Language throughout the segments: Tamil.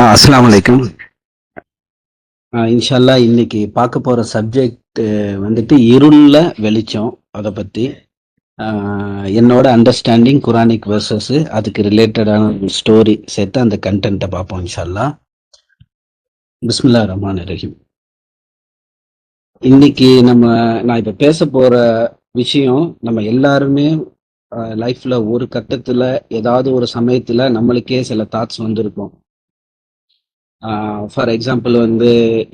அஸ்ஸலாமு அலைக்கும். இன்ஷா அல்லாஹ் இன்னைக்கு பார்க்க போற சப்ஜெக்ட் வந்துட்டு இருள்ல வெளிச்சம். அதை பத்தி என்னோட அண்டர்ஸ்டாண்டிங் குரானிக் வெர்சஸ் அதுக்கு ரிலேட்டடான ஒரு ஸ்டோரி சேர்த்து அந்த கண்டென்ட்டை பார்ப்போம் இன்ஷா அல்லாஹ். பிஸ்மில்லாஹிர் ரஹ்மானிர் ரஹீம். இன்னைக்கு நான் இப்ப பேச போற விஷயம் நம்ம எல்லாருமே லைஃப்ல ஒரு கட்டத்துல ஏதாவது ஒரு சமயத்துல நம்மளுக்கே சில தாட்ஸ் வந்திருக்கும். ஃபார் எக்ஸாம்பிள் வந்து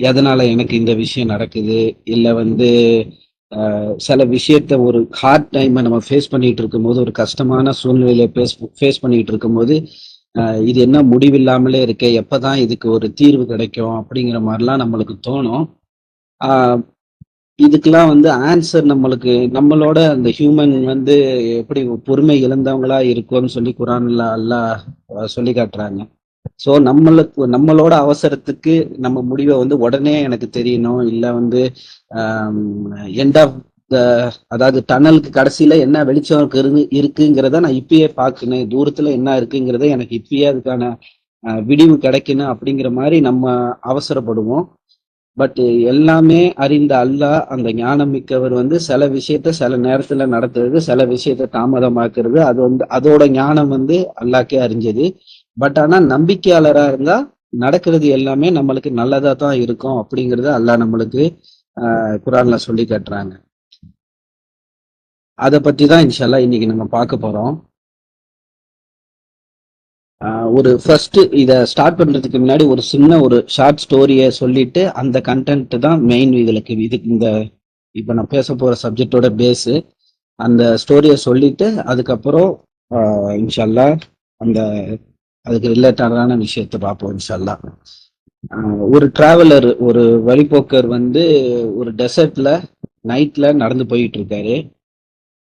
எதனால எனக்கு இந்த விஷயம் நடக்குது, இல்ல வந்து சில விஷயத்த ஒரு ஹார்ட் டைமை நம்ம ஃபேஸ் பண்ணிட்டு இருக்கும்போது, ஒரு கஷ்டமான சூழ்நிலையில ஃபேஸ் பண்ணிட்டு இருக்கும்போது, இது என்ன முடிவில்லாமலே இருக்கே, எப்பதான் இதுக்கு ஒரு தீர்வு கிடைக்கும் அப்படிங்கிற மாதிரிலாம் நம்மளுக்கு தோணும். ஆஹ் இதுக்கெல்லாம் வந்து ஆன்சர் நம்மளுக்கு நம்மளோட அந்த ஹியூமன் வந்து எப்படி பொறுமை இழந்தவங்களா இருக்கும்னு சொல்லி குரான்ல அல்லாஹ் சொல்லி காட்டுறாங்க. ஸோ நம்மளோட அவசரத்துக்கு நம்ம முடிவை வந்து உடனே எனக்கு தெரியணும், இல்லை வந்து எண்ட் ஆஃப் த அதாவது டனலுக்கு கடைசியில என்ன வெளிச்சம் இருக்குங்கிறத நான் இப்பயே பார்க்கணும், தூரத்துல என்ன இருக்குங்கிறத எனக்கு இப்பயே அதுக்கான விடிவு கிடைக்கணும் அப்படிங்கிற மாதிரி நம்ம அவசரப்படுவோம். பட் எல்லாமே அறிந்த அல்லாஹ் அந்த ஞானம் மிக்கவர் வந்து சில விஷயத்த சில நேரத்துல நடத்துறது, சில விஷயத்த தாமதமாக்குறது, அது வந்து அதோட ஞானம் வந்து அல்லாஹ்க்கே அறிஞ்சது. பட் ஆனா நம்பிக்கையாளரா இருந்தா நடக்கிறது எல்லாமே நம்மளுக்கு நல்லதா தான் இருக்கும் அப்படிங்கறத அல்லாஹ் நம்மளுக்கு குரான்ல சொல்லி காட்டுறாங்க. அதை பத்தி தான் இன்ஷா அல்லாஹ் இன்னைக்கு நம்ம பார்க்க போறோம். ஒரு ஃபர்ஸ்ட் இதை ஸ்டார்ட் பண்றதுக்கு முன்னாடி ஒரு சின்ன ஒரு ஷார்ட் ஸ்டோரியை சொல்லிட்டு அந்த கண்டென்ட் தான் மெயின். இதுக்கு இந்த இப்ப நான் பேச போற சப்ஜெக்டோட பேஸு. அந்த ஸ்டோரியை சொல்லிட்டு அதுக்கப்புறம் இன்ஷா அல்லாஹ் அந்த அதுக்கு ரிலேட்டடான விஷயத்த பார்ப்போம் இன்ஷா அல்லாஹ். ஒரு டிராவலர், ஒரு வழிபோக்கர் வந்து ஒரு டெசர்ட்ல நைட்ல நடந்து போயிட்டு இருக்காரு.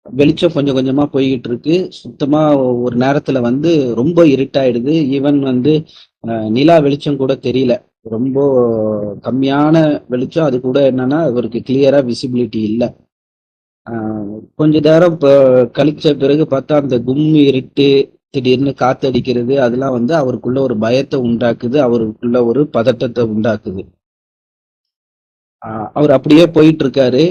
வெளிச்சம் கொஞ்சம் கொஞ்சமா போய்கிட்டு இருக்கு. சுத்தமா ஒரு நேரத்துல வந்து ரொம்ப இருட்டாயிடுது. ஈவன் வந்து நிலா வெளிச்சம் கூட தெரியல. ரொம்ப கம்மியான வெளிச்சம். அது கூட என்னன்னா அவருக்கு கிளியரா விசிபிலிட்டி இல்லை. கொஞ்ச நேரம் கழிச்ச பிறகு பார்த்தா அந்த கும்மி இருட்டு, திடீர்னு காத்தடிக்கிறது, அதெல்லாம் வந்து அவருக்குள்ள ஒரு பயத்தை உண்டாக்குது, அவருக்குள்ள ஒரு பதட்டத்தை உண்டாக்குது. அவர் அப்படியே போயிட்டு இருக்காரு.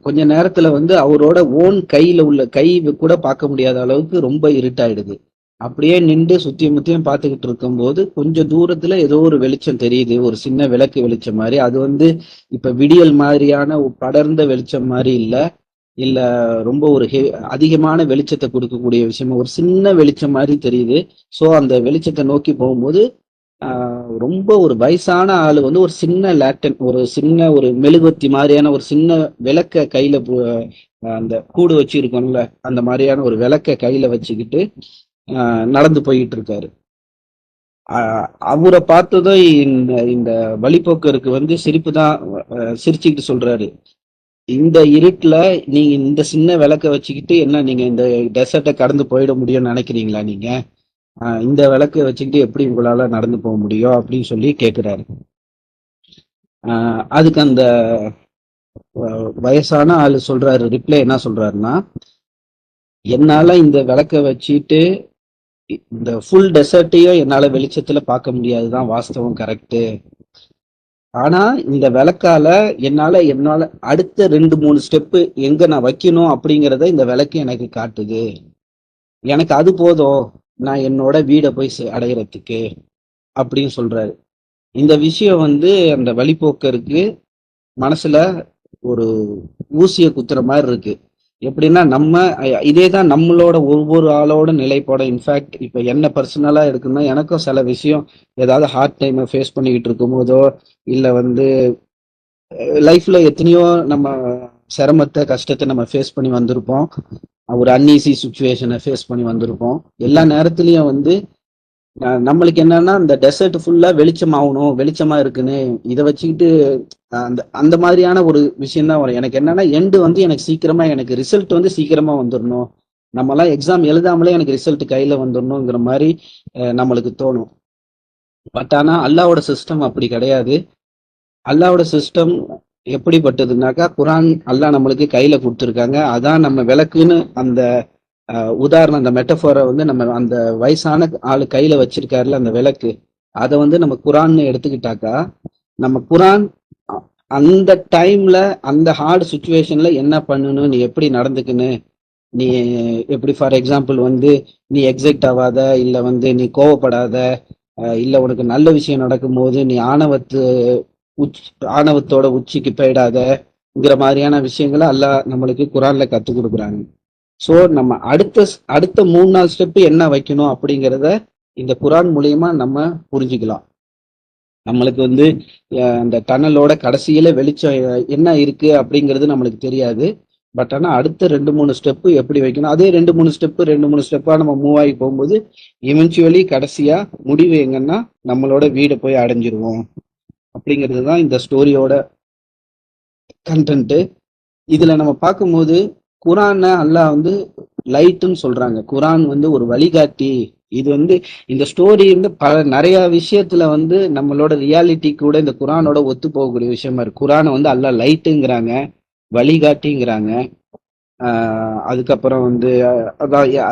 கொஞ்ச நேரத்துல வந்து அவரோட ஓன் கையில உள்ள கை கூட பார்க்க முடியாத அளவுக்கு ரொம்ப இருட்டாயிடுது. அப்படியே நின்று சுத்தி முத்தியும் பார்த்துக்கிட்டு இருக்கும்போது கொஞ்சம் தூரத்துல ஏதோ ஒரு வெளிச்சம் தெரியுது, ஒரு சின்ன விளக்கு வெளிச்சம் மாதிரி. அது வந்து இப்ப விடியல் மாதிரியான படர்ந்த வெளிச்சம் மாதிரி இல்ல, இல்ல ரொம்ப ஒரு அதிகமான வெளிச்சத்தை கொடுக்கக்கூடிய விஷயமா ஒரு சின்ன வெளிச்சம் மாதிரி தெரியுது. ஸோ அந்த வெளிச்சத்தை நோக்கி போகும்போது ரொம்ப ஒரு வயசான ஆளு வந்து ஒரு சின்ன லேட்டன், ஒரு சின்ன ஒரு மெழுகுவத்தி மாதிரியான ஒரு சின்ன விளக்க கையில அந்த கூடு வச்சு இருக்கோம்ல, அந்த மாதிரியான ஒரு விளக்க கையில வச்சுக்கிட்டு நடந்து போயிட்டு இருக்காரு. அவரை பார்த்ததும் இந்த இந்த வழிபோக்கருக்கு வந்து சிரிப்பு தான். சிரிச்சுக்கிட்டு சொல்றாரு, இந்த இருட்டுல நீங்க இந்த சின்ன விளக்க வச்சுக்கிட்டு என்ன நீங்க இந்த டெசர்ட்டை கடந்து போயிட முடியும்னு நினைக்கிறீங்களா? நீங்க இந்த விளக்க வச்சுக்கிட்டு எப்படி உங்களால நடந்து போக முடியும் அப்படின்னு சொல்லி கேட்கிறாரு. அதுக்கு அந்த வயசான ஆளு சொல்றாரு, ரிப்ளை என்ன சொல்றாருன்னா, என்னால இந்த விளக்க வச்சுட்டு இந்த ஃபுல் டெசர்ட்டையும் என்னால வெளிச்சத்துல பார்க்க முடியாதுதான் வாஸ்தவம், கரெக்டு. ஆனா இந்த விளக்கால என்னால அடுத்த 2-3 ஸ்டெப்பு எங்க நான் வைக்கணும் அப்படிங்கிறத இந்த விளக்கு எனக்கு காட்டுது. எனக்கு அது போதும் நான் என்னோட வீடை போய் அடையிறதுக்கு அப்படின்னு சொல்றாரு. இந்த விஷயம் வந்து அந்த வழிபோக்கருக்கு மனசுல ஒரு ஊசிய குத்துற மாதிரி இருக்கு. எப்படின்னா இதே தான் நம்மளோட ஒவ்வொரு ஆளோட நிலைப்பாட. இன்ஃபேக்ட் இப்ப என்ன பர்சனலா இருக்குன்னா, எனக்கும் சில விஷயம் ஏதாவது ஹார்ட் டைமை ஃபேஸ் பண்ணிக்கிட்டு இருக்கும் போதோ, இல்ல வந்து லைஃப்ல எத்தனையோ நம்ம சிரமத்தை கஷ்டத்தை நம்ம ஃபேஸ் பண்ணி வந்திருப்போம். ஒரு அன்ஈசி சுச்சுவேஷனை ஃபேஸ் பண்ணி வந்திருப்போம். எல்லா நேரத்துலயும் வந்து நம்மளுக்கு என்னன்னா இந்த டெசர்ட் ஃபுல்லா வெளிச்சம் ஆகணும், வெளிச்சமா இருக்குன்னு இதை வச்சுக்கிட்டு அந்த அந்த மாதிரியான ஒரு விஷயம் தான் வரும். எனக்கு என்னன்னா எண்டு வந்து எனக்கு சீக்கிரமா எனக்கு ரிசல்ட் வந்து சீக்கிரமா வந்துடணும், நம்மலாம் எக்ஸாம் எழுதாமலே எனக்கு ரிசல்ட் கையில வந்துடணுங்கிற மாதிரி நம்மளுக்கு தோணும். பட் ஆனா அல்லாவோட சிஸ்டம் அப்படி கிடையாது. அல்லாவோட சிஸ்டம் எப்படிப்பட்டதுனாக்கா, குரான் அல்லாஹ் நம்மளுக்கு கையில கொடுத்துருக்காங்க. அதான் நம்ம விளக்குன்னு அந்த உதாரணம், அந்த மெட்டஃபோரை வந்து நம்ம அந்த வயசான ஆளு கையில வச்சிருக்காருல அந்த விளக்கு, அதை வந்து நம்ம குரான்னு எடுத்துக்கிட்டாக்கா, நம்ம குரான் அந்த டைம்ல அந்த ஹார்ட் சுச்சுவேஷன்ல என்ன பண்ணணும், நீ எப்படி நடந்துக்கணும், நீ எப்படி ஃபார் எக்ஸாம்பிள் வந்து நீ எக்ஸைட் ஆகாத, இல்ல வந்து நீ கோவப்படாத, இல்ல உனக்கு நல்ல விஷயம் நடக்கும்போது நீ ஆணவத்தோட உச்சிக்கு போயிடாதங்கிற மாதிரியான விஷயங்களை அல்லாஹ் நம்மளுக்கு குரான்ல கத்துக் கொடுக்குறாங்க. ஸோ நம்ம அடுத்த 3-4 ஸ்டெப் என்ன வைக்கணும் அப்படிங்கிறத இந்த குரான் மூலியமா நம்ம புரிஞ்சுக்கலாம். நம்மளுக்கு வந்து அந்த டனலோட கடைசியில வெளிச்சம் என்ன இருக்கு அப்படிங்கிறது நம்மளுக்கு தெரியாது. பட் ஆனா அடுத்த 2-3 ஸ்டெப்பு எப்படி வைக்கணும், அதே 2-3 ஸ்டெப்பா நம்ம மூவ் ஆகி போகும்போது இவென்ச்சுவலி கடைசியா முடிவு எங்கன்னா நம்மளோட வீடை போய் அடைஞ்சிருவோம் அப்படிங்கிறது தான் இந்த ஸ்டோரியோட கண்டென்ட். இதுல நம்ம பார்க்கும்போது குரானை அல்லாஹ் வந்து லைட்டுன்னு சொல்றாங்க. குரான் வந்து ஒரு வழிகாட்டி. இது வந்து இந்த ஸ்டோரி வந்து நிறைய விஷயத்துல வந்து நம்மளோட ரியாலிட்டி கூட இந்த குரானோட ஒத்து போகக்கூடிய விஷயமா இருக்கு. குரானை வந்து அல்லாஹ் லைட்டுங்கிறாங்க, வழிகாட்டிங்கிறாங்க. அதுக்கப்புறம் வந்து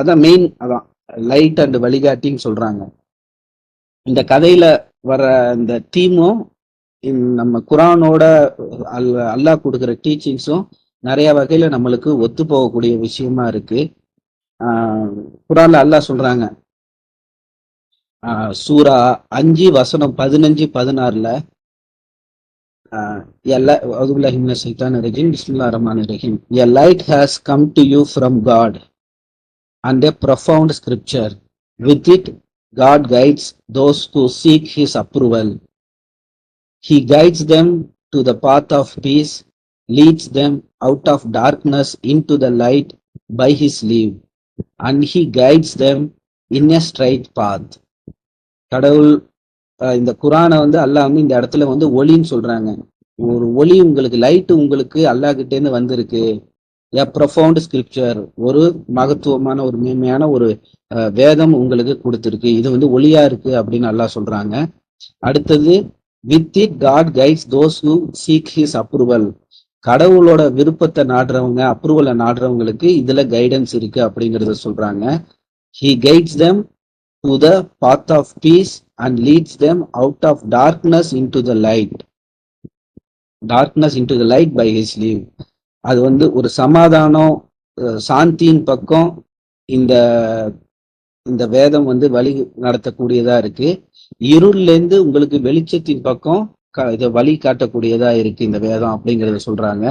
அதான் மெயின், அதான் லைட் அண்ட் வழிகாட்டின்னு சொல்றாங்க. இந்த கதையில வர இந்த தீமும் நம்ம குரானோட அல்லாஹ் கொடுக்குற டீச்சிங்ஸும் நிறைய வகையில நம்மளுக்கு ஒத்து போகக்கூடிய விஷயமா இருக்கு. குரான்ல அல்லாஹ் சொல்றாங்க, சூரா 5 வசனம் 15-16ல, A light has come to you from God and a profound scripture. With it, God guides those who seek His approval. He guides them to the path of peace, leads them out of darkness into the light by His leave, and He guides them in a straight path. கடவுள் இந்த குரானை வந்து அல்லாஹ் வந்து இந்த இடத்துல வந்து ஒளின்னு சொல்றாங்க. ஒரு ஒளி உங்களுக்கு, லைட்டு உங்களுக்கு அல்லாஹ் கிட்டே இருந்து வந்திருக்கு. A profound scripture, ஒரு மகத்துவமான ஒரு மேன்மையான ஒரு வேதம் உங்களுக்கு கொடுத்திருக்கு. இது வந்து ஒளியா இருக்கு அப்படின்னு அல்லாஹ் சொல்றாங்க. அடுத்தது, with it God guides those who seek His approval. கடவுளோட விருப்பத்தை நாடுறவங்க, அப்ரூவலை நாடுறவங்களுக்கு இதுல கைடன்ஸ் இருக்கு அப்படிங்கறத சொல்றாங்க. He guides them to the path of peace and leads them out of darkness into the light. Darkness into the light by His leave. அது வந்து ஒரு சமாதானம், சாந்தியின் பக்கம் இந்த இந்த வேதம் வந்து வழி நடத்தக்கூடியதா இருக்கு. இருள்லேருந்து உங்களுக்கு வெளிச்சத்தின் பக்கம் இதை வழி காட்டக்கூடியதா இருக்கு இந்த வேதம் அப்படிங்கறத சொல்றாங்க.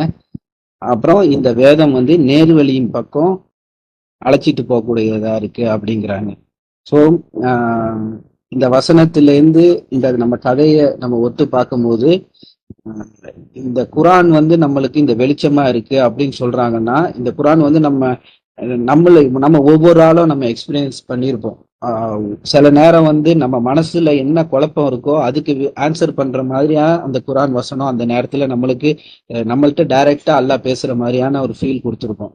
அப்புறம் இந்த வேதம் வந்து நேர்வழியின் பக்கம் அழைச்சிட்டு போகக்கூடியதா இருக்கு அப்படிங்கிறாங்க. ஸோ இந்த வசனத்திலேருந்து இந்த நம்ம கதையை நம்ம ஒத்து பார்க்கும்போது இந்த குரான் வந்து நம்மளுக்கு இந்த வெளிச்சமா இருக்கு அப்படின்னு சொல்றாங்கன்னா, இந்த குரான் வந்து நம்ம ஒவ்வொரு ஆளும் நம்ம எக்ஸ்பீரியன்ஸ் பண்ணியிருப்போம். சில நேரம் வந்து நம்ம மனசுல என்ன குழப்பம் இருக்கோ அதுக்கு ஆன்சர் பண்ற மாதிரியா அந்த குரான் வசனம் அந்த நேரத்துல நம்மள்கிட்ட டைரக்டா அல்லாஹ் பேசுற மாதிரியான ஒரு ஃபீல் கொடுத்துருப்போம்.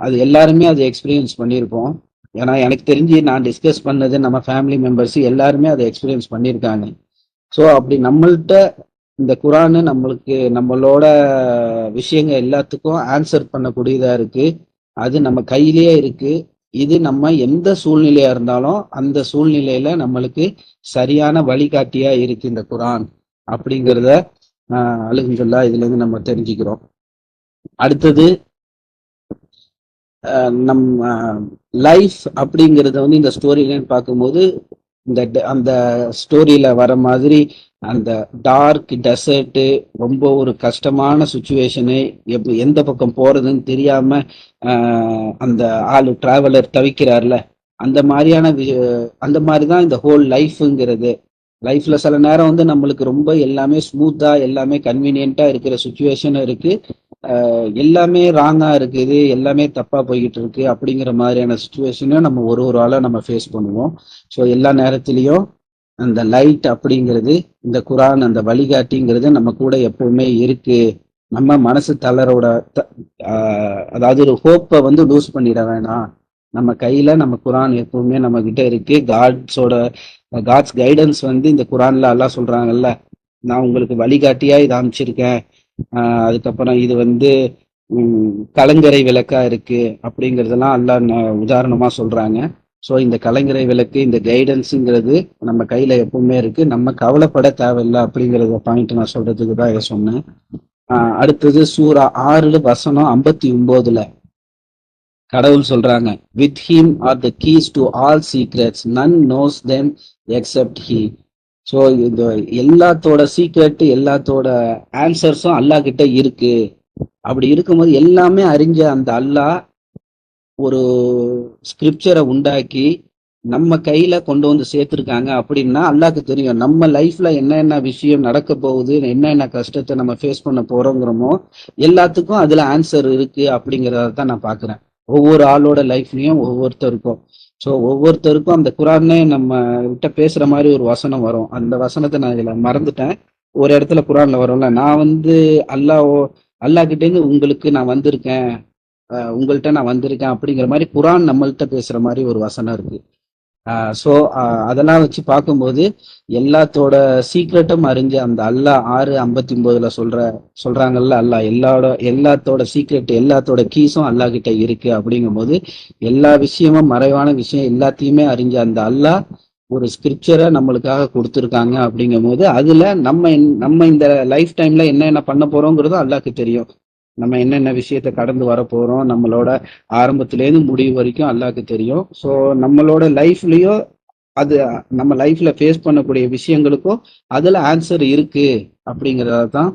அது எல்லாருமே அதை எக்ஸ்பீரியன்ஸ் பண்ணியிருப்போம். ஏன்னா எனக்கு தெரிஞ்சு நான் டிஸ்கஸ் பண்ணது நம்ம ஃபேமிலி மெம்பர்ஸ் எல்லாருமே அதை எக்ஸ்பீரியன்ஸ் பண்ணியிருக்காங்க. ஸோ அப்படி நம்மள்கிட்ட இந்த குரானு நம்மளோட விஷயங்கள் எல்லாத்துக்கும் ஆன்சர் பண்ணக்கூடியதா இருக்கு. அது நம்ம கையிலேயே இருக்கு. இது நம்ம எந்த சூழ்நிலையா இருந்தாலும் அந்த சூழ்நிலையில நம்மளுக்கு சரியான வழிகாட்டியா இருக்கு இந்த குரான் அப்படிங்கிறத அல்ஹம்துலில்லாஹ் இதுல இருந்து நம்ம தெரிஞ்சுக்கிறோம். அடுத்தது, நம்ம லைஃப் அப்படிங்கறத வந்து இந்த ஸ்டோரியிலன்னு பார்க்கும்போது அந்த ஸ்டோரியில வர மாதிரி அந்த டார்க் டெசர்ட், ரொம்ப ஒரு கஷ்டமான சுச்சுவேஷனு, எந்த பக்கம் போறதுன்னு தெரியாம அந்த ஆளு டிராவலர் தவிக்கிறார்ல, அந்த மாதிரிதான் இந்த ஹோல் லைஃப்ங்கிறது. லைஃப்ல சில நேரம் வந்து நம்மளுக்கு ரொம்ப எல்லாமே ஸ்மூத்தா, எல்லாமே கன்வீனியன்ட்டா இருக்கிற சுச்சுவேஷனும் இருக்கு, எல்லாமே ராங்கா இருக்குது, எல்லாமே தப்பா போய்கிட்டு இருக்கு அப்படிங்கிற மாதிரியான சுச்சுவேஷனும் நம்ம ஒரு ஆளா நம்ம ஃபேஸ் பண்ணுவோம். ஸோ எல்லா நேரத்திலையும் அந்த லைட் அப்படிங்கிறது, இந்த குரான் அந்த வழிகாட்டிங்கிறது நம்ம கூட எப்பவுமே இருக்கு. நம்ம மனசு அதாவது ஒரு ஹோப்பை வந்து லூஸ் பண்ணிட வேணாம். நம்ம கையில நம்ம குரான் எப்பவுமே நம்ம கிட்ட இருக்கு. காட்ஸ் கைடன்ஸ் வந்து இந்த குரான்ல அல்லாஹ் சொல்றாங்கல்ல, நான் உங்களுக்கு வழிகாட்டியா இதை அமைச்சிருக்கேன், அதுக்கப்புறம் இது வந்து கலங்கரை விளக்கா இருக்கு அப்படிங்கறதெல்லாம் அல்லாஹ் உதாரணமா சொல்றாங்க. ஸோ இந்த கலைஞரை விளக்கு, இந்த கைடன்ஸுங்கிறது நம்ம கையில எப்பவுமே இருக்கு. நம்ம கவலைப்பட தேவையில்லை அப்படிங்கிறத பாயிண்ட் நான் சொல்றதுக்கு தான் இதை சொன்னேன். அடுத்தது சூரா 6:59 கடவுள் சொல்றாங்க, with him are the keys to all secrets, none knows them except he. So இந்த எல்லாத்தோட சீக்ரெட், எல்லாத்தோட ஆன்சர்ஸும் அல்லா கிட்ட இருக்கு. அப்படி இருக்கும்போது எல்லாமே அறிஞ்ச அந்த அல்லாஹ் ஒரு ஸ்கிரிப்சரை உண்டாக்கி நம்ம கையில கொண்டு வந்து சேர்த்திருக்காங்க அப்படின்னா அல்லாஹ்க்கு தெரியும் நம்ம லைஃப்ல என்னென்ன விஷயம் நடக்க போகுது, என்னென்ன கஷ்டத்தை நம்ம ஃபேஸ் பண்ண போறோங்கிறோமோ எல்லாத்துக்கும் அதுல ஆன்சர் இருக்கு அப்படிங்கிறத தான் நான் பாக்குறேன். ஒவ்வொரு ஆளோட லைஃப்லயும் ஒவ்வொருத்தருக்கும். ஸோ ஒவ்வொருத்தருக்கும் அந்த குரானே நம்ம கிட்ட பேசுற மாதிரி ஒரு வசனம் வரும். அந்த வசனத்தை நான் இதுல மறந்துட்டேன். ஒரு இடத்துல குரான்ல வரும்ல, நான் வந்து அல்லாஹ் கிட்ட இருந்து உங்களுக்கு நான் வந்திருக்கேன், உங்கள்கிட்ட நான் வந்திருக்கேன் அப்படிங்கிற மாதிரி குரான் நம்மள்கிட்ட பேசுற மாதிரி ஒரு வசனம் இருக்கு. ஸோ அதெல்லாம் வச்சு பார்க்கும்போது எல்லாத்தோட சீக்ரெட்டும் அறிஞ்ச அந்த அல்லாஹ் 6:59 சொல்றாங்கல்ல, அல்லாஹ் எல்லாத்தோட சீக்ரெட், எல்லாத்தோட கீஸும் அல்லாஹ் கிட்ட இருக்கு. அப்படிங்கும்போது எல்லா விஷயமும், மறைவான விஷயம் எல்லாத்தையுமே அறிஞ்ச அந்த அல்லாஹ் ஒரு ஸ்கிரிப்சரை நம்மளுக்காக கொடுத்துருக்காங்க. அப்படிங்கும் போது அதுல நம்ம இந்த லைஃப் டைம்ல என்ன பண்ண போறோங்கிறதும் அல்லாஹ்க்கு தெரியும். நம்ம என்னென்ன விஷயத்த கடந்து வர போறோம், நம்மளோட ஆரம்பத்திலேருந்து முடிவு வரைக்கும் அல்லாஹ்க்கு தெரியும். ஸோ நம்மளோட லைஃப்லயும் அது நம்ம லைஃப்ல ஃபேஸ் பண்ணக்கூடிய விஷயங்களுக்கும் அதுல ஆன்சர் இருக்கு அப்படிங்கிறத தான்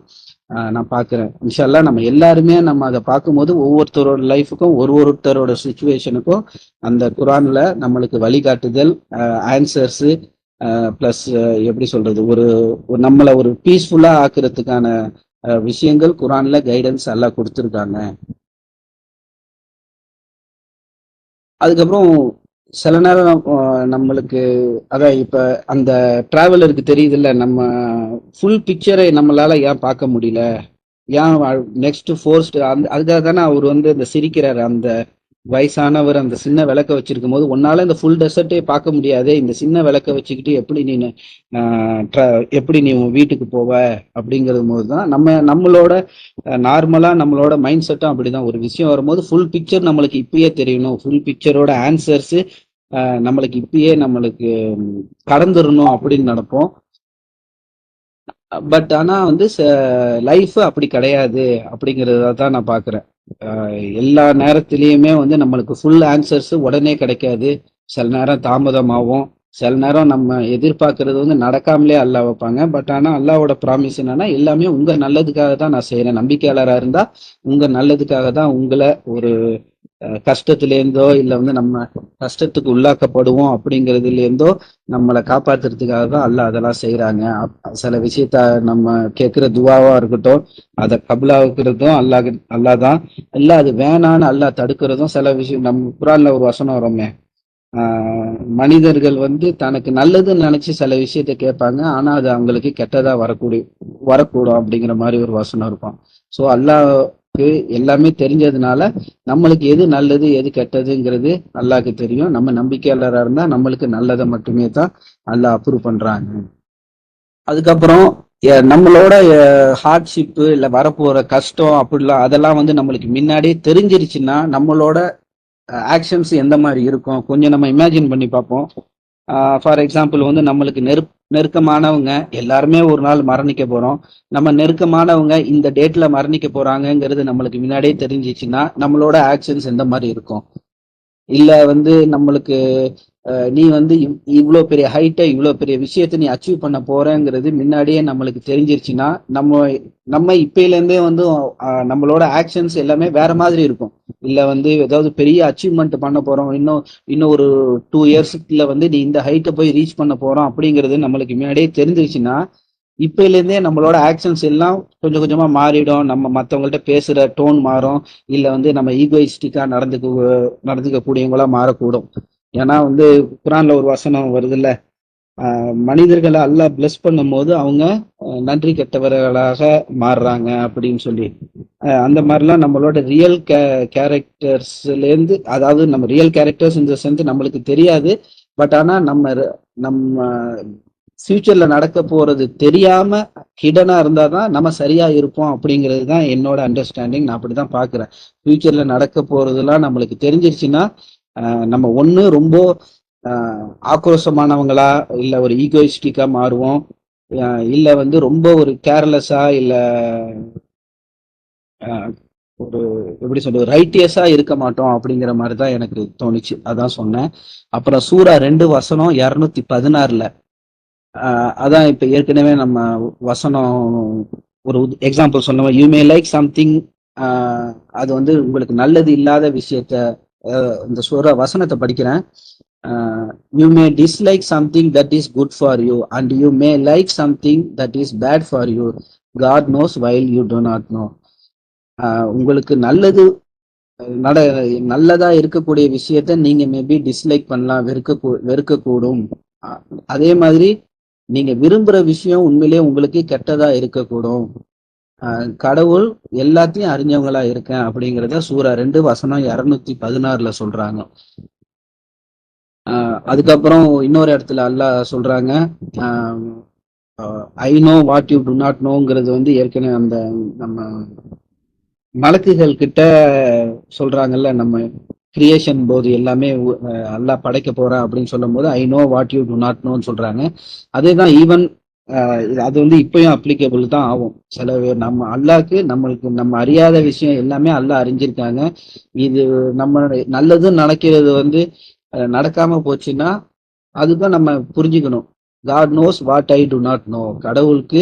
நான் பார்க்குறேன். இன்ஷால்லா நம்ம எல்லாருமே நம்ம அதை பார்க்கும்போது ஒவ்வொருத்தரோட லைஃபுக்கும் ஒருத்தரோட சுச்சுவேஷனுக்கும் அந்த குரான்ல நம்மளுக்கு வழிகாட்டுதல், ஆன்சர்ஸ், பிளஸ் எப்படி சொல்றது, ஒரு நம்மளை ஒரு பீஸ்ஃபுல்லா ஆக்குறதுக்கான விஷயங்கள் குரான்ல கைடன்ஸ் எல்லாம் கொடுத்துருக்காங்க. அதுக்கப்புறம் சில நேரம் நம்மளுக்கு அதான் இப்ப அந்த டிராவலருக்கு தெரியுது இல்ல, நம்ம ஃபுல் பிக்சரை நம்மளால ஏன் பார்க்க முடியல, ஏன் நெக்ஸ்ட் ஃபோர்ஸ்ட் அதுக்காக தானே அவர் வந்து இந்த சிரிக்கிறாரு. அந்த வயசானவர் அந்த சின்ன விளக்க வச்சிருக்கும் போது, உன்னால இந்த ஃபுல் டெசர்ட்டே பார்க்க முடியாது, இந்த சின்ன விளக்க வச்சுக்கிட்டு எப்படி நீ உன் வீட்டுக்கு போவ அப்படிங்கிறது போது தான் நம்மளோட நார்மலா நம்மளோட மைண்ட் செட்டும் அப்படிதான். ஒரு விஷயம் வரும்போது ஃபுல் பிக்சர் நம்மளுக்கு இப்பயே தெரியணும், ஃபுல் பிக்சரோட ஆன்சர்ஸ் நம்மளுக்கு இப்பயே நம்மளுக்கு கடந்துடணும் அப்படின்னு நினைப்போம். பட் ஆனா வந்து லைஃப் அப்படி கிடையாது அப்படிங்கறத தான் நான் பாக்குறேன். எல்லா நேரத்திலயுமே வந்து நம்மளுக்கு ஃபுல் ஆன்சர்ஸ் உடனே கிடைக்காது. சில நேரம் தாமதமாகும், சில நேரம் நம்ம எதிர்பார்க்கறது வந்து நடக்காமலே அல்லாஹ் வைப்பாங்க. பட் ஆனா அல்லாஹ்வோட ப்ராமிஸ் என்னன்னா, எல்லாமே உங்க நல்லதுக்காக தான் நான் செய்யறேன். நம்பிக்கையாளரா இருந்தா உங்க நல்லதுக்காக தான், உங்களை ஒரு கஷ்டத்திலேருந்தோ இல்ல வந்து நம்ம கஷ்டத்துக்கு உள்ளாக்கப்படுவோம் அப்படிங்கிறதுல இருந்தோ நம்மளை காப்பாத்துறதுக்காக தான் அல்லாஹ் அதெல்லாம் செய்யறாங்க. சில விஷயத்த நம்ம கேட்கிற துவாவா இருக்கட்டும், அதை கபுலாவுக்கிறதும் அல்லாஹ் தான். இல்ல அது வேணான்னு அல்லாஹ் தடுக்கிறதும் சில விஷயம். நம்ம குரான்ல ஒரு வசனம் வரோமே, மனிதர்கள் வந்து தனக்கு நல்லதுன்னு நினைச்சு சில விஷயத்த கேட்பாங்க, ஆனா அது அவங்களுக்கு கெட்டதா வரக்கூடும் அப்படிங்கிற மாதிரி ஒரு வசனம் இருக்கும். ஸோ அல்லாஹ்க்கு எல்லாமே தெரிஞ்சதுனால நம்மளுக்கு எது நல்லது எது கெட்டதுங்கிறது அல்லாஹ்க்கு தெரியும். நம்ம நம்பிக்கையாளராக இருந்தா நம்மளுக்கு நல்லதை மட்டுமே தான் அல்லாஹ் அப்ரூவ் பண்றாங்க. அதுக்கப்புறம் நம்மளோட ஹார்ட்ஷிப்பு இல்ல வரப்போற கஷ்டம் அப்படிலாம் அதெல்லாம் வந்து நம்மளுக்கு முன்னாடியே தெரிஞ்சிருச்சுன்னா நம்மளோட ஆக்ஷன்ஸ் எந்த மாதிரி இருக்கும் கொஞ்சம் நம்ம இமேஜின் பண்ணி பார்ப்போம். ஃபார் எக்ஸாம்பிள் வந்து நம்மளுக்கு நெருக்கமானவங்க எல்லாருமே ஒரு நாள் மரணிக்க போறோம். நம்ம நெருக்கமானவங்க இந்த டேட்ல மரணிக்க போறாங்கிறது நம்மளுக்கு முன்னாடியே தெரிஞ்சிச்சுன்னா நம்மளோட ஆக்ஷன்ஸ் எந்த மாதிரி இருக்கும்? இல்ல வந்து நம்மளுக்கு நீ வந்து இவ்வளோ பெரிய ஹைட்டை இவ்வளோ பெரிய விஷயத்த நீ அச்சீவ் பண்ண போறேங்கிறது முன்னாடியே நம்மளுக்கு தெரிஞ்சிருச்சுன்னா நம்ம இப்பையிலேருந்தே வந்து நம்மளோட ஆக்ஷன்ஸ் எல்லாமே வேற மாதிரி இருக்கும். இல்ல வந்து ஏதாவது பெரிய அச்சீவ்மெண்ட் பண்ண போறோம், இன்னும் ஒரு 2 இயர்ஸ்ல வந்து நீ இந்த ஹைட்டை போய் ரீச் பண்ண போறோம் அப்படிங்கிறது நம்மளுக்கு முன்னாடியே தெரிஞ்சிருச்சுன்னா இப்பையிலேருந்தே நம்மளோட ஆக்ஷன்ஸ் எல்லாம் கொஞ்சம் கொஞ்சமா மாறிடும். நம்ம மற்றவங்கள்ட்ட பேசுற டோன் மாறும். இல்ல வந்து நம்ம ஈகோயிஸ்டிக்கா நடந்துக்க கூடியவங்களா மாறக்கூடும். ஏன்னா வந்து குரான்ல ஒரு வசனம் வருது இல்ல, மனிதர்களை அல்லாஹ் பிளஸ் பண்ணும் போது அவங்க நன்றி கெட்டவர்களாக மாறுறாங்க அப்படின்னு சொல்லி. அந்த மாதிரிலாம் நம்மளோட ரியல் கேரக்டர்ஸ்ல இருந்து, அதாவது நம்ம ரியல் கேரக்டர்ஸ் இந்த சென்ஸ் நம்மளுக்கு தெரியாது. பட் ஆனா நம்ம ஃபியூச்சர்ல நடக்க போறது தெரியாம ஹிடனா இருந்தாதான் நம்ம சரியா இருப்போம் அப்படிங்கிறது தான் என்னோட அண்டர்ஸ்டாண்டிங். நான் அப்படிதான் பாக்குறேன். ஃபியூச்சர்ல நடக்க போறதுலாம் நம்மளுக்கு தெரிஞ்சிருச்சுன்னா நம்ம ஒண்ணு ரொம்ப ஆக்ரோஷமானவங்களா, இல்ல ஒரு ஈகோயிஸ்டிக்கா மாறுவோம், இல்ல வந்து ரொம்ப ஒரு கேர்லெஸ்ஸா, இல்ல அஹ், ஒரு எப்படி சொல்றது ரைட்டியஸா இருக்க மாட்டோம் அப்படிங்கிற மாதிரி தான் எனக்கு தோணுச்சு. அதான் சொன்னேன். அப்புறம் சூரா 2 வசனம் 216. அதான் இப்ப ஏற்கனவே நம்ம வசனம் ஒரு எக்ஸாம்பிள் சொன்னோம். யூ மே லைக் சம்திங், அது வந்து உங்களுக்கு நல்லது இல்லாத விஷயத்த, இந்த சூரா வசனத்தை படிக்கிறேன். You may dislike something that is good for you and you may like something that is bad for you. God knows while you do not know. உங்களுக்கு நல்லது நட நல்லதா இருக்கக்கூடிய விஷயத்த நீங்க மேபி டிஸ்லைக் பண்ணலாம், வெறுக்கக்கூடும். அதே மாதிரி நீங்க விரும்புற விஷயம் உண்மையிலேயே உங்களுக்கு கெட்டதா இருக்கக்கூடும். கடவுள் எல்லாத்தையும் அறிஞ்சவங்களா இருக்கேன் அப்படிங்கிறத சூரா 2 வசனம் 216 சொல்றாங்க. அதுக்கப்புறம் இன்னொரு இடத்துல அல்லாஹ் சொல்றாங்க, I know what you do not நோங்கிறது வந்து ஏற்கனவே அந்த நம்ம மலக்குகள் கிட்ட சொல்றாங்கல்ல, நம்ம கிரியேஷன் போது எல்லாமே அல்லாஹ் படைக்க போறேன் அப்படின்னு சொல்லும் போது I know what you do not நோன்னு சொல்றாங்க. அதேதான் ஈவன் அது வந்து இப்பயும் அப்ளிகபிள் தான் ஆகும். சில நம்ம அல்லாஹ்க்கு நம்மளுக்கு நம்ம அறியாத விஷயம் எல்லாமே அல்லாஹ் அறிஞ்சிருக்காங்க. இது நம்ம நல்லதுன்னு நினைக்கிறது வந்து நடக்காம போச்சுன்னா அதுதான் நம்ம புரிஞ்சுக்கணும். God knows what I do not know. கடவுளுக்கு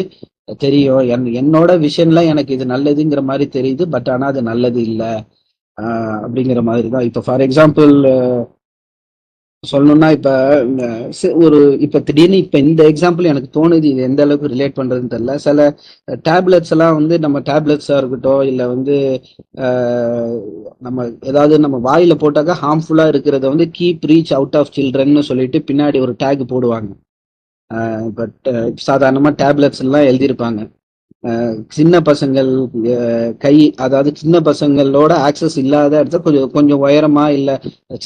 தெரியும், என்னோட விஷன்ல எனக்கு இது நல்லதுங்கிற மாதிரி தெரியுது, பட் ஆனா அது நல்லது இல்ல அப்படிங்கிற மாதிரி தான். இப்போ ஃபார் எக்ஸாம்பிள் சொல்லணும்னா, இப்ப ஒரு இப்ப திடீர்னு இப்ப இந்த எக்ஸாம்பிள் எனக்கு தோணுது, இது எந்த அளவுக்கு ரிலேட் பண்றதுன்னு தெரியல. சில டேப்லெட்ஸ் எல்லாம் வந்து நம்ம டேப்லெட்ஸா இருக்கட்டும், இல்ல வந்து நம்ம ஏதாவது நம்ம வாயில போட்டாக்கா ஹார்ம்ஃபுல்லா இருக்கிறத வந்து கீப் ரீச் அவுட் ஆஃப் சில்ட்ரன்னு சொல்லிட்டு பின்னாடி ஒரு டேக் போடுவாங்க. பட் சாதாரணமா டேப்லெட்ஸ் எல்லாம் எழுதியிருப்பாங்க. சின்ன பசங்கள் கை, அதாவது சின்ன பசங்களோட ஆக்சஸ் இல்லாத இடத்துல கொஞ்சம் கொஞ்சம் உயரமா இல்ல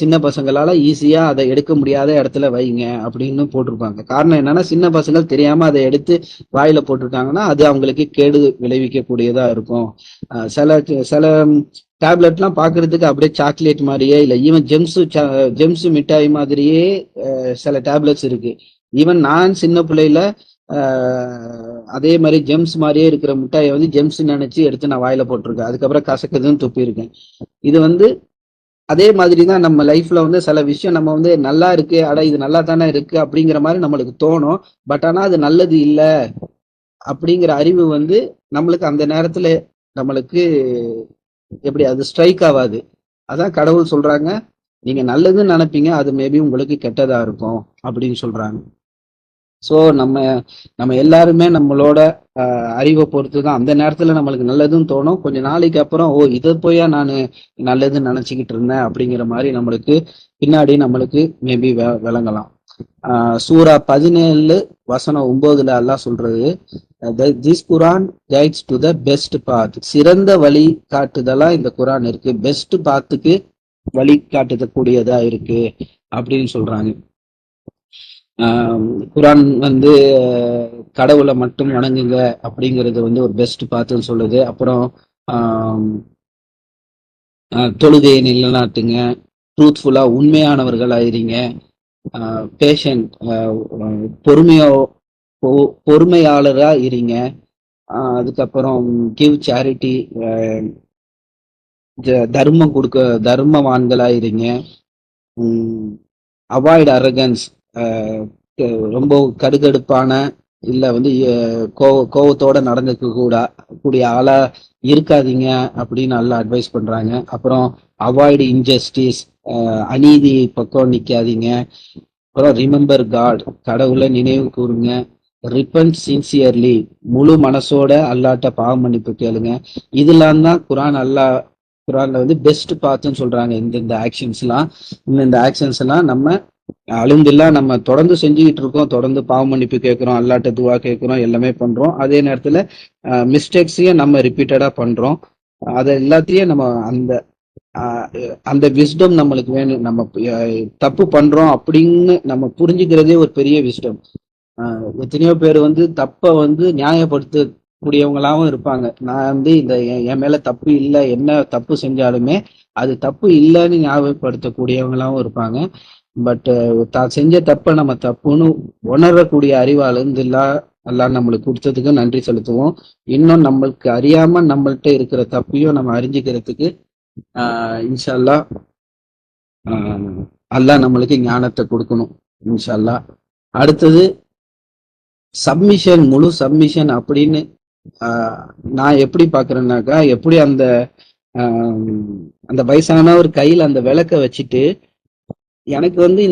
சின்ன பசங்களால ஈஸியா அதை எடுக்க முடியாத இடத்துல வைங்க அப்படின்னு போட்டிருப்பாங்க. காரணம் என்னன்னா, சின்ன பசங்கள் தெரியாம அதை எடுத்து வாயில போட்டுட்டாங்கன்னா அது அவங்களுக்கு கேடு விளைவிக்கக்கூடியதா இருக்கும். சில சில டேப்லெட்லாம் பாக்குறதுக்கு அப்படியே சாக்லேட் மாதிரியே, இல்ல ஈவன் ஜெம்ஸ் மிட்டாய் மாதிரியே சில டேப்லெட்ஸ் இருக்கு. ஈவன் நான் சின்ன பிள்ளையில அதே மாதிரி ஜெம்ஸ் மாதிரியே இருக்கிற மிட்டாயை வந்து ஜெம்ஸ் நினைச்சு எடுத்து நான் வாயில போட்டிருக்கேன். அதுக்கப்புறம் கசக்குதுன்னு துப்பியிருக்கேன். இது வந்து அதே மாதிரிதான் நம்ம லைஃப்ல வந்து சில விஷயம் நம்ம வந்து நல்லா இருக்கு, அட இது நல்லா தானே இருக்கு அப்படிங்கிற மாதிரி நம்மளுக்கு தோணும். பட் ஆனா அது நல்லது இல்ல அப்படிங்கிற அறிவு வந்து நம்மளுக்கு அந்த நேரத்துல நம்மளுக்கு எப்படி அது ஸ்ட்ரைக் ஆகாது. அதான் கடவுள் சொல்றாங்க, நீங்க நல்லதுன்னு நினைப்பீங்க, அது மேபி உங்களுக்கு கெட்டதா இருக்கும் அப்படின்னு சொல்றாங்க. ஸோ நம்ம நம்ம எல்லாருமே நம்மளோட அறிவை பொறுத்து தான் அந்த நேரத்துல நம்மளுக்கு நல்லதுன்னு தோணும். கொஞ்ச நாளைக்கு அப்புறம் ஓ இதை போயா நான் நல்லதுன்னு நினைச்சுக்கிட்டு இருந்தேன் அப்படிங்கிற மாதிரி நம்மளுக்கு பின்னாடி நம்மளுக்கு மேபி விளங்கலாம். சூரா 17 வசனம் 9 அல்லாஹ் சொல்றது, this Quran guides to the best path. சிறந்த வழி காட்டுதலா இந்த குரான் இருக்கு, பெஸ்ட் பாத்துக்கு வழி காட்டுதக்கூடியதா இருக்கு அப்படின்னு சொல்றாங்க. குரான் வந்து கடவுளை மட்டும் வணங்குங்க அப்படிங்கிறது வந்து ஒரு பெஸ்ட் பாத்துன்னு சொல்லுது. அப்புறம் தொழுகையை நிலைநாட்டுங்க, ட்ரூத்ஃபுல்லா உண்மையானவர்கள் ஆயிருங்க, பேஷண்ட் பொறுமையாளரா இருங்க, அதுக்கப்புறம் கிவ் சேரிட்டி, தர்மம் கொடுக்க தர்மவான்களா இருங்க, அவாய்ட் அரகன்ஸ், ரொம்ப கடுகடுப்பான இல்ல வந்து கோவத்தோட நடந்துக்க கூடிய ஆளா இருக்காதீங்க அப்படின்னு நல்லா அட்வைஸ் பண்றாங்க. அப்புறம் அவாய்டு இன்ஜஸ்டிஸ், அநீதி பக்கம் நிக்காதீங்க. அப்புறம் ரிமெம்பர் காட், கடவுளை நினைவு கூறுங்க. ரிப்பன்ட் சின்சியர்லி, முழு மனசோட அல்லாட்ட பாவ மன்னிப்பு கேளுங்க. இதெல்லாம் தான் குரான்ல வந்து பெஸ்ட் பாத்துன்னு சொல்றாங்க. இந்த ஆக்ஷன்ஸ் எல்லாம் இந்த ஆக்ஷன்ஸ் எல்லாம் நம்ம அல்ஹம்துலில்லாஹ் நம்ம தொடர்ந்து செஞ்சுக்கிட்டு இருக்கோம். தொடர்ந்து பாவ மன்னிப்பு கேட்கிறோம், அல்லாட்ட துவா கேட்கிறோம், எல்லாமே பண்றோம். அதே நேரத்துல மிஸ்டேக்ஸையும் நம்ம ரிப்பீட்டடா பண்றோம். அதை எல்லாத்தையும் நம்ம அந்த விஸ்டம் நம்மளுக்கு வேணும். நம்ம தப்பு பண்றோம் அப்படின்னு நம்ம புரிஞ்சுக்கிறதே ஒரு பெரிய விஸ்டம். எத்தனையோ பேர் வந்து தப்ப வந்து நியாயப்படுத்த கூடியவங்களாவும் இருப்பாங்க. நான் வந்து இந்த என் மேல தப்பு இல்லை, என்ன தப்பு செஞ்சாலுமே அது தப்பு இல்லைன்னு ஞாபகப்படுத்தக்கூடியவங்களாவும் இருப்பாங்க. பட் தான் செஞ்ச தப்பை நம்ம தப்புன்னு உணரக்கூடிய அறிவாளந்து எல்லாம் நம்மளுக்கு கொடுத்ததுக்கு நன்றி செலுத்துவோம். இன்னும் நம்மளுக்கு அறியாம நம்மள்ட்ட இருக்கிற தப்பையும் நம்ம அறிஞ்சிக்கிறதுக்கு இன்ஷா அல்லாஹ் அல்லாஹ் நம்மளுக்கு ஞானத்தை கொடுக்கணும் இன்ஷா அல்லாஹ். அடுத்தது சப்மிஷன், முழு சப்மிஷன் அப்படின்னு நான் எப்படி பாக்குறேன்னாக்கா, எப்படி அந்த அந்த வயசானவர் கையில அந்த விளக்க வச்சுட்டு எனக்கு வந்து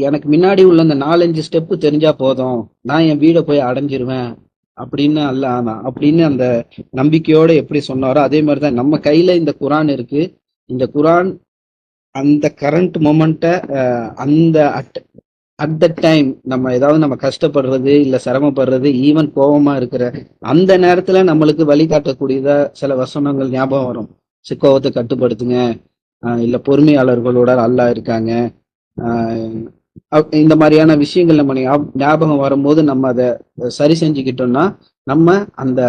எனக்கு முன்னாடி உள்ள அந்த 4-5 ஸ்டெப்பு தெரிஞ்சா போதும், நான் என் வீடை போய் அடைஞ்சிருவேன் அப்படின்னு அப்படின்னு அந்த நம்பிக்கையோட எப்படி சொன்னாரோ அதே மாதிரிதான் நம்ம கையில இந்த குரான் இருக்கு. இந்த குரான் அந்த கரண்ட் மொமெண்ட்டை அந்த அட் த டைம் நம்ம ஏதாவது நம்ம கஷ்டப்படுறது இல்ல சிரமப்படுறது ஈவன் கோபமா இருக்கிற அந்த நேரத்துல நம்மளுக்கு வழிகாட்டக்கூடியதா சில வசனங்கள் ஞாபகம் வரும். கோபத்தை கட்டுப்படுத்துங்க, இல்ல பொறுமையாளர்களோட அல்லாஹ் இருக்காங்க, இந்த மாதிரியான விஷயங்கள் நம்ம ஞாபகம் வரும்போது நம்ம அதை சரி செஞ்சுக்கிட்டோம்னா நம்ம அந்த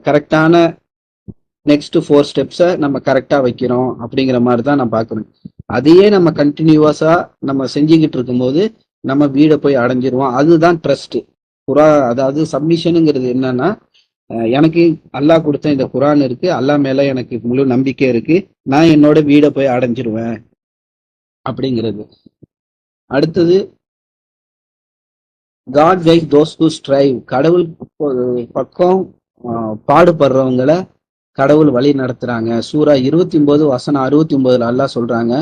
கரெக்டான நெக்ஸ்ட் 4 ஸ்டெப்ஸை நம்ம கரெக்டா வைக்கிறோம் அப்படிங்கிற மாதிரி தான் நான் பாக்குறேன். அதையே நம்ம கண்டினியூவஸா நம்ம செஞ்சுக்கிட்டு இருக்கும்போது நம்ம வீடை போய் அடைஞ்சிருவோம். அதுதான் ட்ரஸ்ட். அதாவது சப்மிஷனுங்கிறது என்னன்னா, எனக்கு அல்லாஹ் கொடுத்த இந்த குரான் இருக்கு, அல்லாஹ் மேல எனக்கு முழு நம்பிக்கை இருக்கு, நான் என்னோட வீடை போய் அடைஞ்சிருவேன் அப்படிங்கிறது. அடுத்தது God guides those who strive. கடவுள் பக்கம் பாடுபடுறவங்களை கடவுள் வழி நடத்துறாங்க. சூரா 29 வசனம் 69 அல்லாஹ் சொல்றாங்க,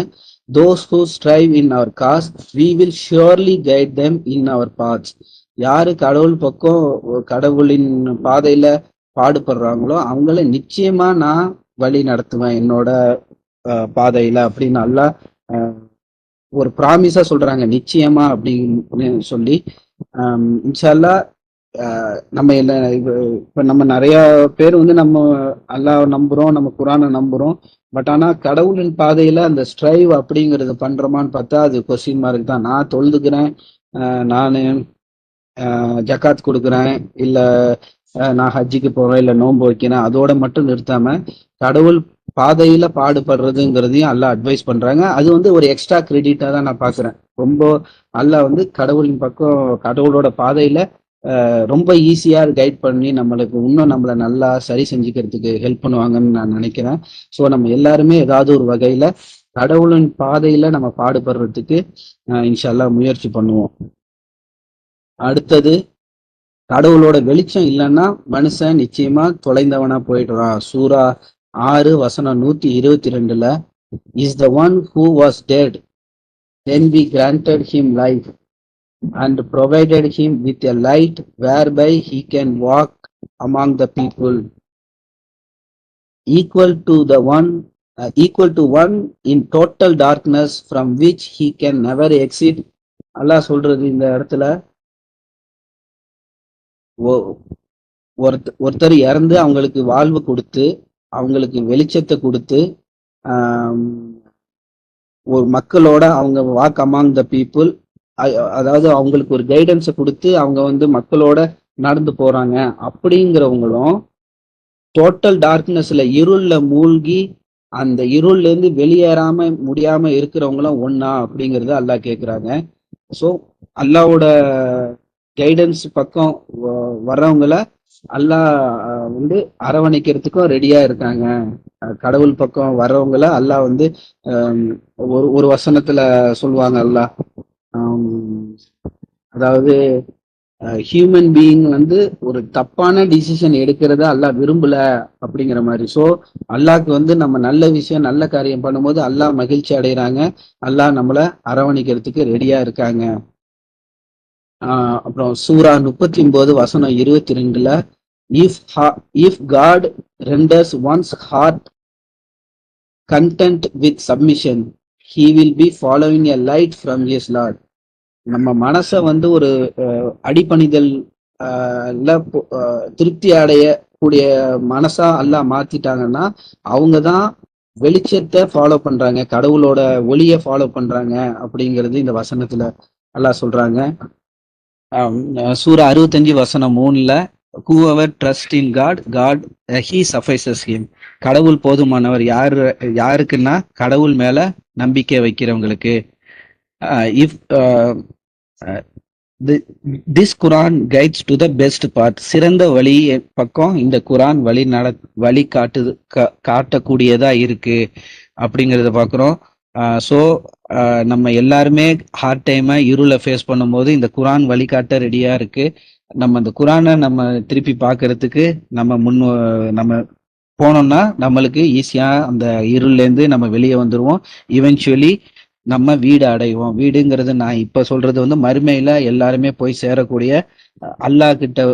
those who strive in our cause we will surely guide them in our paths. யாரு கடவுள் பக்கம் கடவுளின் பாதையில பாடுபடுறாங்களோ அவங்கள நிச்சயமா நான் வழி நடத்துவேன் என்னோட பாதையில அப்படின்னு அல்லாஹ் ஒரு ப்ராமிஸா சொல்றாங்க, நிச்சயமா அப்படின்னு சொல்லி. இன்ஷா அல்லாஹ் நம்ம இப்ப நம்ம நிறைய பேர் வந்து நம்ம அல்லாஹ் நம்புறோம், நம்ம குரானை நம்புறோம். பட் ஆனா கடவுளின் பாதையில அந்த ஸ்ட்ரைவ் அப்படிங்கறது பண்றோமான்னு பார்த்தா அது கொஸ்டின் மார்க் தான். நான் தொழுதுக்கிறேன், நானு ஜக்காத் கொடுக்குறேன், இல்ல நான் ஹஜ்ஜிக்கு போறேன், இல்ல நோன்பு வைக்கிறேன், அதோட மட்டும் நிறுத்தாம கடவுள் பாதையில பாடுபடுறதுங்கிறதையும் அல்லாஹ் அட்வைஸ் பண்றாங்க. அது வந்து ஒரு எக்ஸ்ட்ரா கிரெடிட்டா தான் நான் பாக்குறேன். ரொம்ப அல்லாஹ் வந்து கடவுளின் பக்கம் கடவுளோட பாதையில ரொம்ப ஈஸியா கைட் பண்ணி நம்மளுக்கு இன்னும் நம்மளை நல்லா சரி செஞ்சுக்கிறதுக்கு ஹெல்ப் பண்ணுவாங்கன்னு நான் நினைக்கிறேன். ஸோ நம்ம எல்லாருமே ஏதாவது ஒரு வகையில கடவுளின் பாதையில நம்ம பாடுபடுறதுக்கு இன்ஷா அல்லாஹ் முயற்சி பண்ணுவோம். அடுத்தது கடவுளோட வெளிச்சம் இல்லைன்னா மனுஷன் நிச்சயமா தொலைந்தவனா போயிடுறான். சூரா 6 வசனம் 122 is the one who was dead then we granted him life and provided him with a light whereby he can walk among the people, equal to one in total darkness from which he can never exit. அல்லாஹ் சொல்றது இந்த இடத்துல ஒருத்தர் இறந்து அவங்களுக்கு வாழ்வு கொடுத்து அவங்களுக்கு வெளிச்சத்தை கொடுத்து ஒரு மக்களோட அவங்க வாக் அமாங் த பீப்புள், அதாவது அவங்களுக்கு ஒரு கைடன்ஸை கொடுத்து அவங்க வந்து மக்களோட நடந்து போறாங்க. அப்படிங்கிறவங்களும் டோட்டல் டார்க்னஸ்ல இருள்ல மூழ்கி அந்த இருள்ல இருந்து வெளியேறாம முடியாம இருக்கிறவங்களும் ஒன்னா அப்படிங்கறத அல்லாஹ் கேக்குறாங்க. ஸோ அல்லாவோட கைடன்ஸ் பக்கம் வர்றவங்கள அல்லாஹ் வந்து அரவணைக்கிறதுக்கும் ரெடியா இருக்காங்க. கடவுள் பக்கம் வர்றவங்கள அல்லாஹ் வந்து ஒரு வசனத்துல சொல்லுவாங்க அல்லாஹ், அதாவது ஹியூமன் பீயிங் வந்து ஒரு தப்பான டிசிஷன் எடுக்கிறத அல்லாஹ் விரும்பல அப்படிங்கிற மாதிரி. ஸோ அல்லாஹ்க்கு வந்து நம்ம நல்ல விஷயம் நல்ல காரியம் பண்ணும்போது அல்லாஹ் மகிழ்ச்சி அடைகிறாங்க, அல்லாஹ் நம்மளை அரவணைக்கிறதுக்கு ரெடியா இருக்காங்க. அப்புறம் சூரா 39 வசனம் 22 if God renders one's heart content with submission he will be following a light from his lord. நம்ம மனசை வந்து ஒரு அடிபணிதல் திருப்தி அடைய கூடிய மனசா அல்லாஹ் மாத்திட்டாங்கன்னா அவங்கதான் வெளிச்சத்தை ஃபாலோ பண்றாங்க, கடவுளோட ஒளியை ஃபாலோ பண்றாங்க அப்படிங்கிறது இந்த வசனத்துல அல்லாஹ் சொல்றாங்க. சூரா 65 வசனம் 3 whoever trust in God he suffices him. கடவுள் போதுமானவர். யாருக்குன்னா கடவுள் மேல நம்பிக்கை வைக்கிறவங்களுக்கு. if this Quran guides to the best path, சிறந்த வழி பக்கம் இந்த குரான் வழி காட்டக்கூடியதா இருக்கு அப்படிங்கறத பாக்குறோம். ஸோ நம்ம எல்லாருமே ஹார்ட் டைமை இருளை ஃபேஸ் பண்ணும்போது இந்த குரான் வழிகாட்ட ரெடியா இருக்கு. நம்ம இந்த குரானை நம்ம திருப்பி பார்க்கறதுக்கு நம்ம போனோம்னா நம்மளுக்கு ஈஸியா அந்த இருள்ல இருந்து நம்ம வெளியே வந்துருவோம். இவென்ச்சுவலி நம்ம வீடு அடைவோம். வீடுங்கிறது நான் இப்ப சொல்றது வந்து மறுமையில எல்லாருமே போய் சேரக்கூடிய அல்லாஹ் கிட்ட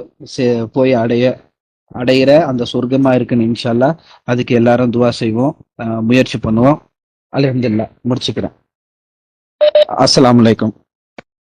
போய் அடையிற அந்த சொர்க்கமா இருக்குன்னு இன்ஷா அல்லாஹ். அதுக்கு எல்லாரும் துவா செய்வோம், முயற்சி பண்ணுவோம். அல்ஹம்துலில்லாஹ். முடிச்சுக்கிறேன். அஸ்ஸலாமு அலைக்கும்.